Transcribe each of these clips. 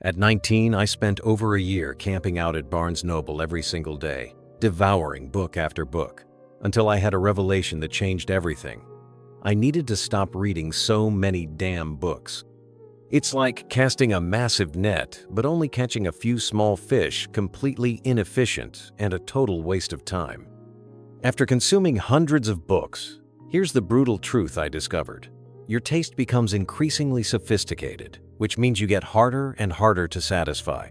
At 19, I spent over a year camping out at Barnes Noble every single day, devouring book after book, until I had a revelation that changed everything. I needed to stop reading so many damn books. It's like casting a massive net, but only catching a few small fish, completely inefficient and a total waste of time. After consuming hundreds of books, here's the brutal truth I discovered. Your taste becomes increasingly sophisticated, which means you get harder and harder to satisfy.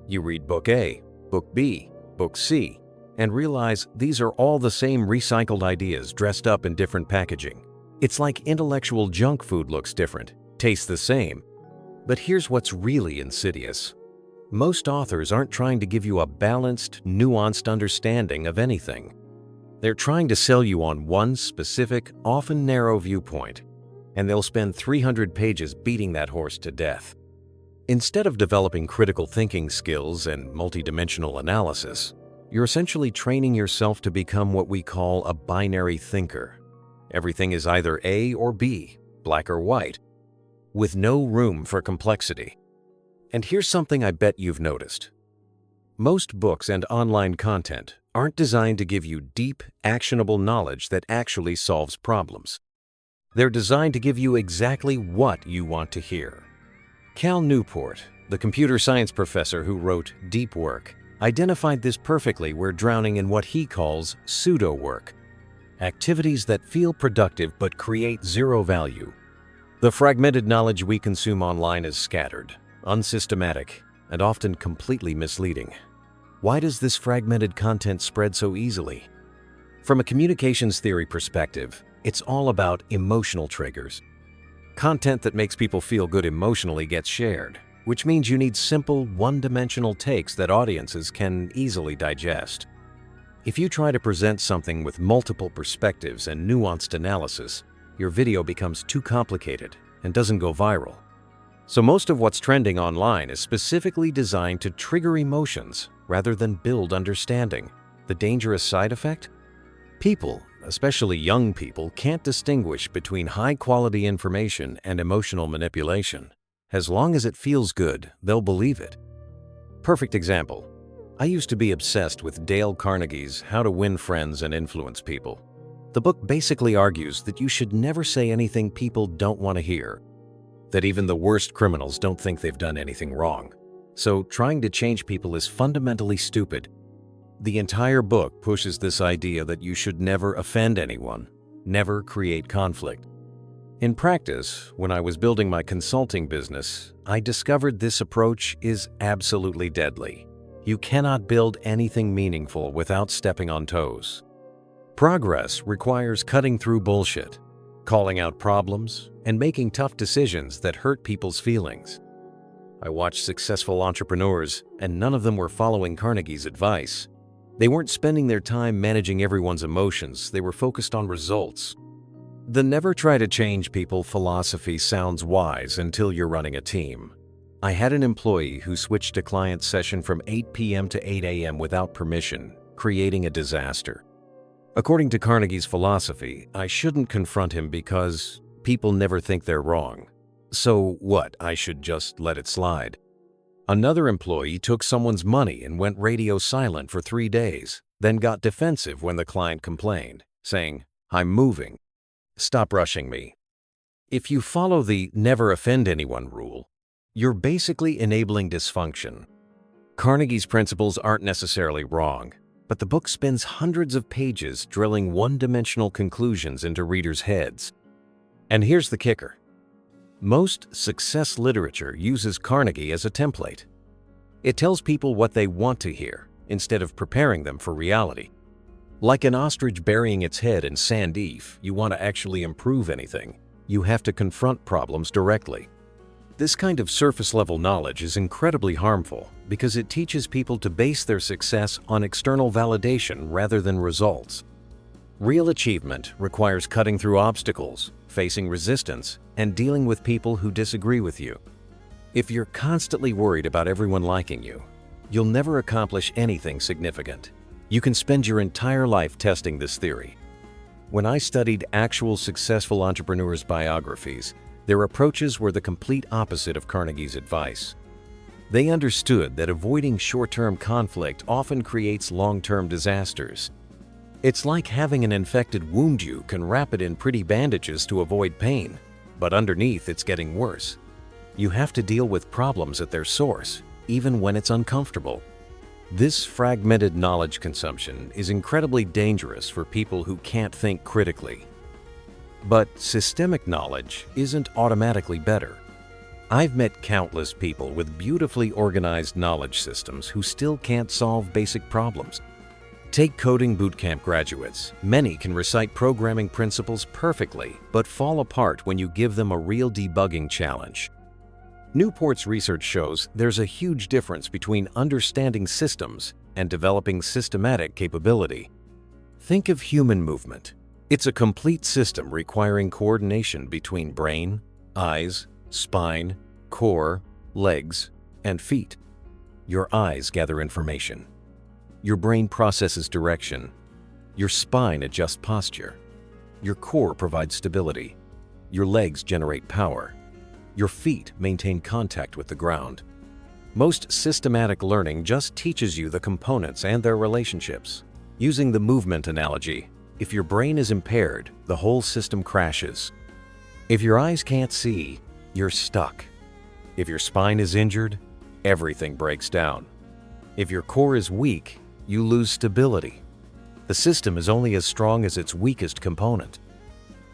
You read book A, book B, book C, and realize these are all the same recycled ideas dressed up in different packaging. It's like intellectual junk food looks different, tastes the same. But here's what's really insidious. Most authors aren't trying to give you a balanced, nuanced understanding of anything. They're trying to sell you on one specific, often narrow viewpoint, and they'll spend 300 pages beating that horse to death. Instead of developing critical thinking skills and multidimensional analysis, you're essentially training yourself to become what we call a binary thinker. Everything is either A or B, black or white, with no room for complexity. And here's something I bet you've noticed. Most books and online content aren't designed to give you deep, actionable knowledge that actually solves problems. They're designed to give you exactly what you want to hear. Cal Newport, the computer science professor who wrote Deep Work, identified this perfectly. We're drowning in what he calls pseudo-work, activities that feel productive but create zero value. The fragmented knowledge we consume online is scattered, unsystematic, and often completely misleading. Why does this fragmented content spread so easily? From a communications theory perspective, it's all about emotional triggers. Content that makes people feel good emotionally gets shared, which means you need simple, one-dimensional takes that audiences can easily digest. If you try to present something with multiple perspectives and nuanced analysis, your video becomes too complicated and doesn't go viral. So most of what's trending online is specifically designed to trigger emotions rather than build understanding. The dangerous side effect? People, especially young people, can't distinguish between high-quality information and emotional manipulation. As long as it feels good, they'll believe it. Perfect example. I used to be obsessed with Dale Carnegie's How to Win Friends and Influence People. The book basically argues that you should never say anything people don't want to hear, that even the worst criminals don't think they've done anything wrong. So trying to change people is fundamentally stupid. The entire book pushes this idea that you should never offend anyone, never create conflict. In practice, when I was building my consulting business, I discovered this approach is absolutely deadly. You cannot build anything meaningful without stepping on toes. Progress requires cutting through bullshit, calling out problems, and making tough decisions that hurt people's feelings. I watched successful entrepreneurs, and none of them were following Carnegie's advice. They weren't spending their time managing everyone's emotions, they were focused on results. The never try to change people philosophy sounds wise until you're running a team. I had an employee who switched a client session from 8 p.m. to 8 a.m. without permission, creating a disaster. According to Carnegie's philosophy, I shouldn't confront him because people never think they're wrong. So what, I should just let it slide? Another employee took someone's money and went radio silent for 3 days, then got defensive when the client complained, saying, "I'm moving. Stop rushing me." If you follow the never offend anyone rule, you're basically enabling dysfunction. Carnegie's principles aren't necessarily wrong, but the book spends hundreds of pages drilling one-dimensional conclusions into readers' heads. And here's the kicker. Most success literature uses Carnegie as a template. It tells people what they want to hear instead of preparing them for reality. Like an ostrich burying its head in sand, if you want to actually improve anything, you have to confront problems directly. This kind of surface-level knowledge is incredibly harmful because it teaches people to base their success on external validation rather than results. Real achievement requires cutting through obstacles, facing resistance, and dealing with people who disagree with you. If you're constantly worried about everyone liking you, you'll never accomplish anything significant. You can spend your entire life testing this theory. When I studied actual successful entrepreneurs' biographies, their approaches were the complete opposite of Carnegie's advice. They understood that avoiding short-term conflict often creates long-term disasters. It's like having an infected wound. You can wrap it in pretty bandages to avoid pain, but underneath it's getting worse. You have to deal with problems at their source, even when it's uncomfortable. This fragmented knowledge consumption is incredibly dangerous for people who can't think critically. But systemic knowledge isn't automatically better. I've met countless people with beautifully organized knowledge systems who still can't solve basic problems. Take coding bootcamp graduates. Many can recite programming principles perfectly, but fall apart when you give them a real debugging challenge. Newport's research shows there's a huge difference between understanding systems and developing systematic capability. Think of human movement. It's a complete system requiring coordination between brain, eyes, spine, core, legs, and feet. Your eyes gather information. Your brain processes direction. Your spine adjusts posture. Your core provides stability. Your legs generate power. Your feet maintain contact with the ground. Most systematic learning just teaches you the components and their relationships. Using the movement analogy, if your brain is impaired, the whole system crashes. If your eyes can't see, you're stuck. If your spine is injured, everything breaks down. If your core is weak, you lose stability. The system is only as strong as its weakest component.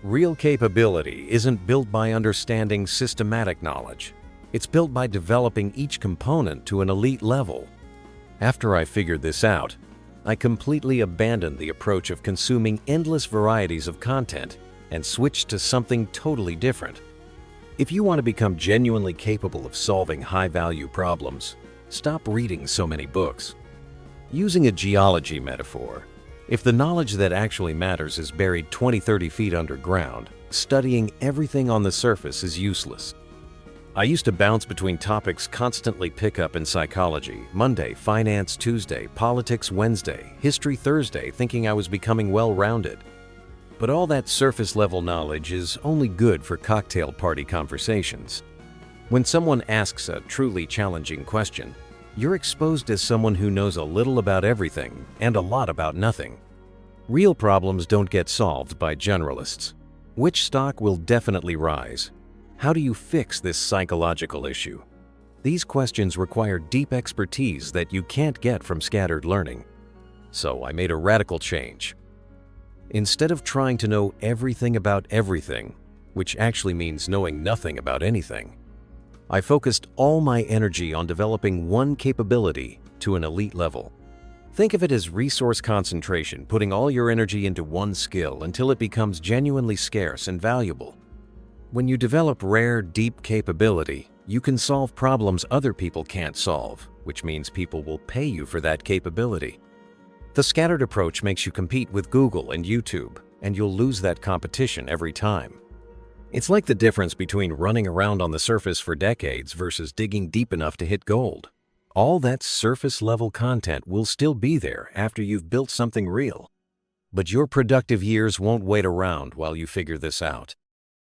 Real capability isn't built by understanding systematic knowledge. It's built by developing each component to an elite level. After I figured this out, I completely abandoned the approach of consuming endless varieties of content and switched to something totally different. If you want to become genuinely capable of solving high-value problems, stop reading so many books. Using a geology metaphor, if the knowledge that actually matters is buried 20-30 feet underground, studying everything on the surface is useless. I used to bounce between topics constantly pick up in psychology, Monday, finance Tuesday, politics Wednesday, history Thursday, thinking I was becoming well-rounded. But all that surface-level knowledge is only good for cocktail party conversations. When someone asks a truly challenging question, you're exposed as someone who knows a little about everything and a lot about nothing. Real problems don't get solved by generalists. Which stock will definitely rise? How do you fix this psychological issue? These questions require deep expertise that you can't get from scattered learning. So I made a radical change. Instead of trying to know everything about everything, which actually means knowing nothing about anything, I focused all my energy on developing one capability to an elite level. Think of it as resource concentration, putting all your energy into one skill until it becomes genuinely scarce and valuable. When you develop rare, deep capability, you can solve problems other people can't solve, which means people will pay you for that capability. The scattered approach makes you compete with Google and YouTube, and you'll lose that competition every time. It's like the difference between running around on the surface for decades versus digging deep enough to hit gold. All that surface-level content will still be there after you've built something real. But your productive years won't wait around while you figure this out.